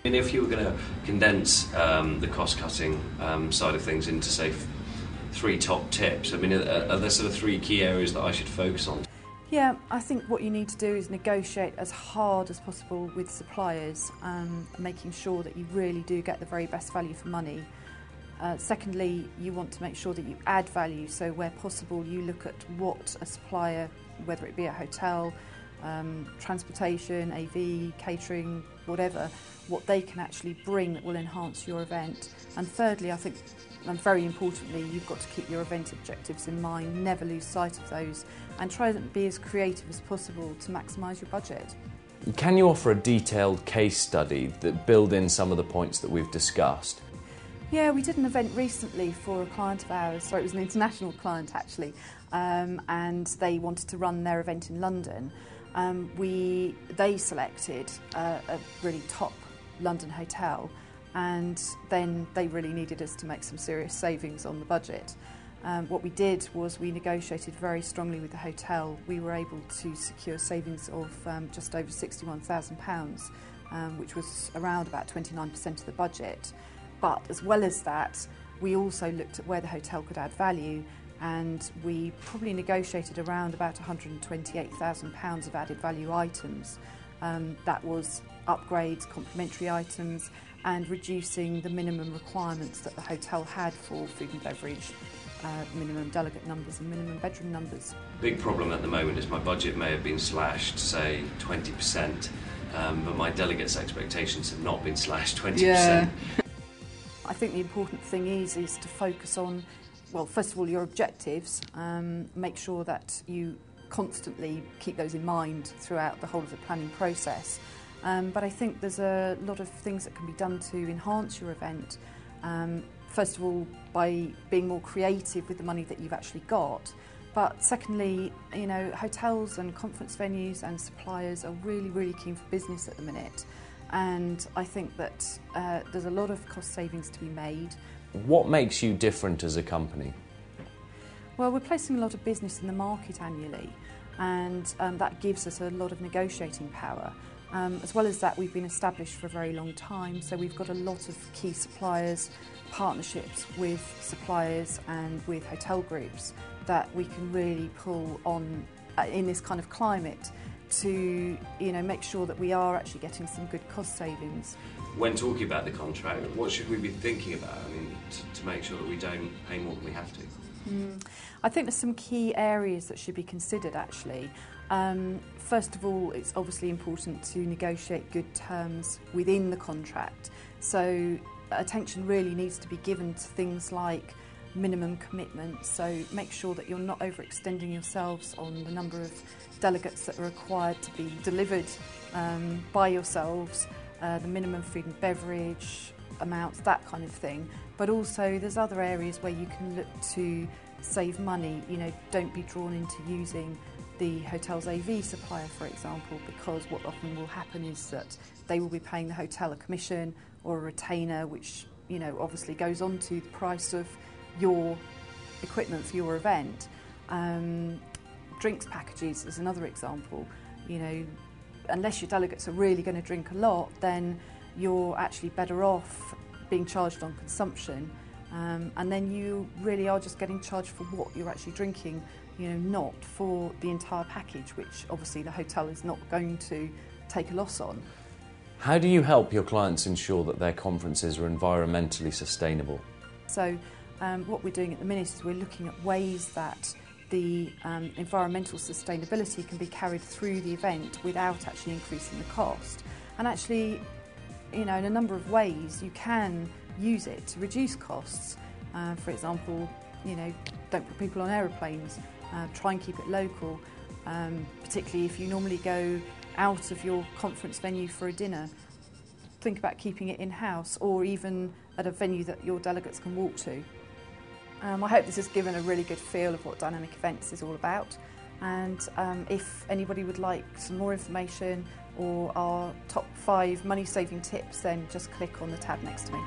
I mean, if you were going to condense the cost-cutting side of things into, say, 3 top tips, I mean, are there sort of 3 key areas that I should focus on? Yeah, I think what you need to do is negotiate as hard as possible with suppliers, making sure that you really do get the very best value for money. Secondly, you want to make sure that you add value, so where possible you look at what a supplier, whether it be a hotel, transportation, AV, catering, whatever, what they can actually bring that will enhance your event. And thirdly, I think, and very importantly, you've got to keep your event objectives in mind, never lose sight of those, and try to be as creative as possible to maximise your budget. Can you offer a detailed case study that build in some of the points that we've discussed? Yeah, we did an event recently for a client of ours, sorry, it was an international client actually, and they wanted to run their event in London. They selected a really top London hotel, and then they really needed us to make some serious savings on the budget. What we did was we negotiated very strongly with the hotel. We were able to secure savings of just over £61,000, which was around about 29% of the budget. But as well as that, we also looked at where the hotel could add value, and we probably negotiated around about £128,000 of added value items. That was upgrades, complimentary items, and reducing the minimum requirements that the hotel had for food and beverage, minimum delegate numbers and minimum bedroom numbers. Big problem at the moment is my budget may have been slashed, say 20%, but my delegates' expectations have not been slashed 20%. Yeah. I think the important thing is to focus on, well, first of all, your objectives. Make sure that you constantly keep those in mind throughout the whole of the planning process. But I think there's a lot of things that can be done to enhance your event. First of all, by being more creative with the money that you've actually got. But secondly, you know, hotels and conference venues and suppliers are really, really keen for business at the minute. And I think that there's a lot of cost savings to be made. What makes you different as a company? Well, we're placing a lot of business in the market annually, and that gives us a lot of negotiating power. As well as that, we've been established for a very long time, so we've got a lot of key suppliers, partnerships with suppliers and with hotel groups that we can really pull on in this kind of climate to, you know, make sure that we are actually getting some good cost savings. When talking about the contract, what should we be thinking about? I mean, to make sure that we don't pay more than we have to. I think there's some key areas that should be considered actually. First of all, it's obviously important to negotiate good terms within the contract. So attention really needs to be given to things like minimum commitments, so make sure that you're not overextending yourselves on the number of delegates that are required to be delivered by yourselves, the minimum food and beverage amounts, that kind of thing. But also there's other areas where you can look to save money. You know, don't be drawn into using the hotel's AV supplier, for example, because what often will happen is that they will be paying the hotel a commission or a retainer, which, you know, obviously goes on to the price of your equipment for your event. Drinks packages is another example. You know, unless your delegates are really going to drink a lot, then you're actually better off being charged on consumption, and then you really are just getting charged for what you're actually drinking, you know, not for the entire package, which obviously the hotel is not going to take a loss on. How do you help your clients ensure that their conferences are environmentally sustainable? So what we're doing at the minute is we're looking at ways that the environmental sustainability can be carried through the event without actually increasing the cost. And actually, you know, in a number of ways you can use it to reduce costs. For example, you know, don't put people on aeroplanes, try and keep it local, particularly if you normally go out of your conference venue for a dinner. Think about keeping it in-house or even at a venue that your delegates can walk to. I hope this has given a really good feel of what Dynamic Events is all about, and if anybody would like some more information or our top 5 money-saving tips, then just click on the tab next to me.